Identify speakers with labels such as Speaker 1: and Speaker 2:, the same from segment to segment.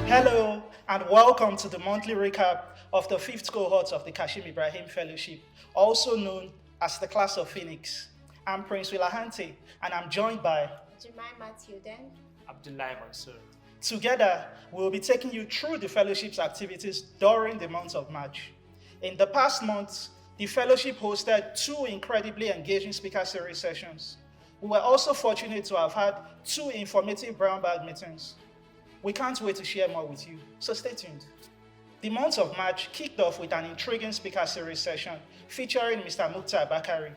Speaker 1: Hello, and welcome to the monthly recap of the fifth cohort of the Kashim Ibrahim Fellowship, also known as the Class of Phoenix. I'm Prince Wilahante, and I'm joined by
Speaker 2: Jemima Tilden.
Speaker 3: Abdullahi Mansour.
Speaker 1: Together, we'll be taking you through the fellowship's activities during the month of March. In the past month, the fellowship hosted two incredibly engaging speaker series sessions. We were also fortunate to have had two informative brown bag meetings. We can't wait to share more with you, so stay tuned. The month of March kicked off with an intriguing speaker series session featuring Mr. Mukhtar Bakari.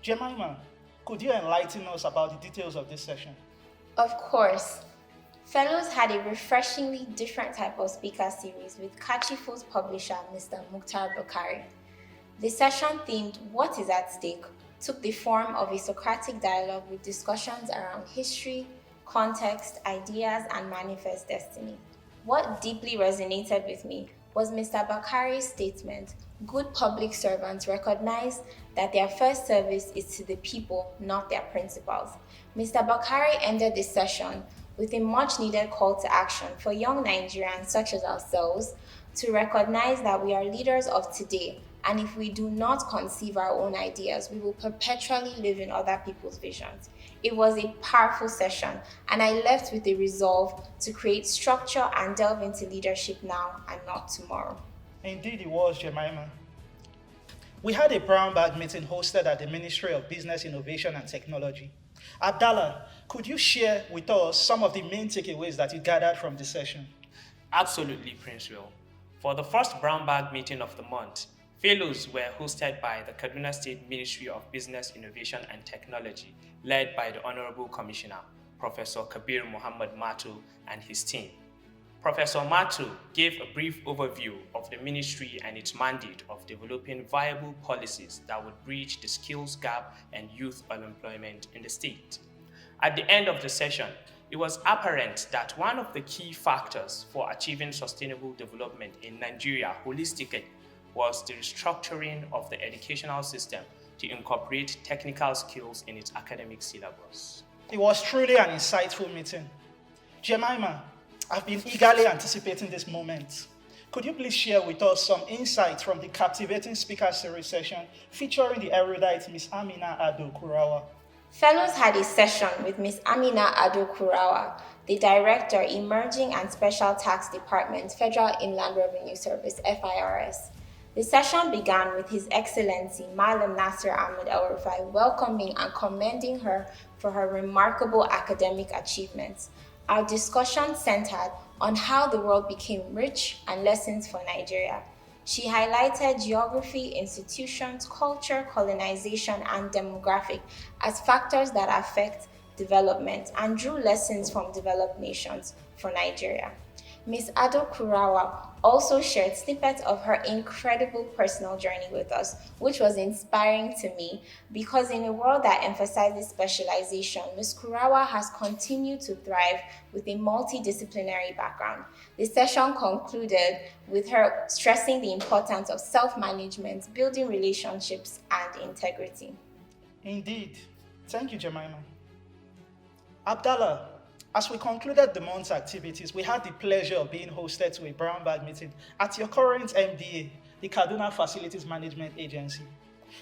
Speaker 1: Jemima, could you enlighten us about the details of this session?
Speaker 2: Of course. Fellows had a refreshingly different type of speaker series with Kachifos publisher Mr. Mukhtar Bakari. The session themed What is at Stake took the form of a Socratic dialogue with discussions around history, context, ideas, and manifest destiny. What deeply resonated with me was Mr. Bakari's statement, good public servants recognize that their first service is to the people, not their principals. Mr. Bakari ended the session with a much needed call to action for young Nigerians such as ourselves to recognize that we are leaders of today, and if we do not conceive our own ideas, we will perpetually live in other people's visions. It was a powerful session, and I left with a resolve to create structure and delve into leadership now and not tomorrow.
Speaker 1: Indeed, it was, Jemima. We had a brown bag meeting hosted at the Ministry of Business, Innovation and Technology. Abdallah, could you share with us some of the main takeaways that you gathered from the session?
Speaker 3: Absolutely, Prince Will. For the first brown bag meeting of the month, fellows were hosted by the Kaduna State Ministry of Business, Innovation and Technology, led by the Honorable Commissioner, Professor Kabir Muhammad Matu and his team. Professor Matu gave a brief overview of the ministry and its mandate of developing viable policies that would bridge the skills gap and youth unemployment in the state. At the end of the session, it was apparent that one of the key factors for achieving sustainable development in Nigeria holistically was the restructuring of the educational system to incorporate technical skills in its academic syllabus.
Speaker 1: It was truly an insightful meeting. Jemima, I've been eagerly anticipating this moment. Could you please share with us some insights from the captivating speaker series session featuring the erudite Miss Amina Ado Kurawa?
Speaker 2: Fellows had a session with Ms. Amina Ado Kurawa, the Director, Emerging and Special Tax Department, Federal Inland Revenue Service, FIRS. The session began with His Excellency Malam Nasir Ahmed El-Rufai welcoming and commending her for her remarkable academic achievements. Our discussion centered on how the world became rich and lessons for Nigeria. She highlighted geography, institutions, culture, colonization, and demographic as factors that affect development and drew lessons from developed nations for Nigeria. Ms. Ado Kurawa also shared snippets of her incredible personal journey with us, which was inspiring to me because in a world that emphasizes specialization, Ms. Kurawa has continued to thrive with a multidisciplinary background. The session concluded with her stressing the importance of self-management, building relationships, and integrity.
Speaker 1: Indeed. Thank you, Jemima. Abdallah, as we concluded the month's activities, we had the pleasure of being hosted to a brown bag meeting at your current MDA, the Kaduna Facilities Management Agency.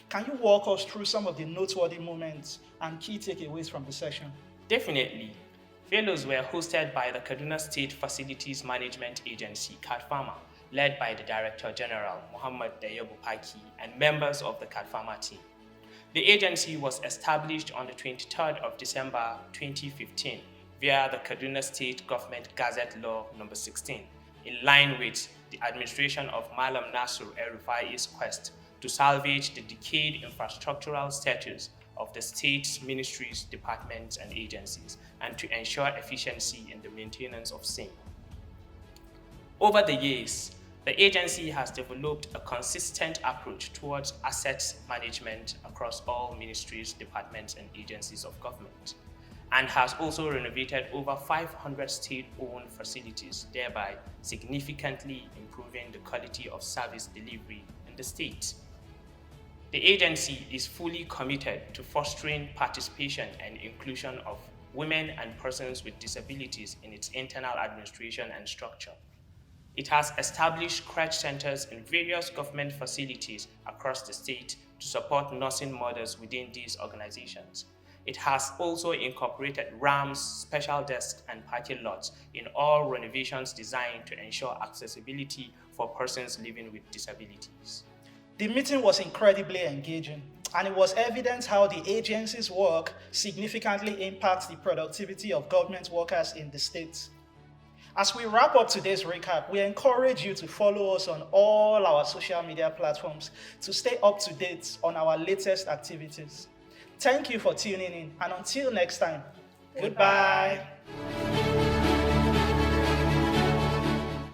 Speaker 1: Can you walk us through some of the noteworthy moments and key takeaways from the session?
Speaker 3: Definitely. Fellows were hosted by the Kaduna State Facilities Management Agency, KADFAMA, led by the Director General, Muhammad Dayabu Paki, and members of the KADFAMA team. The agency was established on the 23rd of December 2015 via the Kaduna State Government Gazette Law No. 16, in line with the administration of Malam Nasir El-Rufai's quest to salvage the decayed infrastructural status of the state's ministries, departments, and agencies, and to ensure efficiency in the maintenance of same. Over the years, the agency has developed a consistent approach towards asset management across all ministries, departments, and agencies of government, and has also renovated over 500 state-owned facilities, thereby significantly improving the quality of service delivery in the state. The agency is fully committed to fostering participation and inclusion of women and persons with disabilities in its internal administration and structure. It has established crèche centers in various government facilities across the state to support nursing mothers within these organizations. It has also incorporated RAMs, special desks, and parking lots in all renovations designed to ensure accessibility for persons living with disabilities.
Speaker 1: The meeting was incredibly engaging, and it was evident how the agency's work significantly impacts the productivity of government workers in the state. As we wrap up today's recap, we encourage you to follow us on all our social media platforms to stay up to date on our latest activities. Thank you for tuning in, and until next time, goodbye.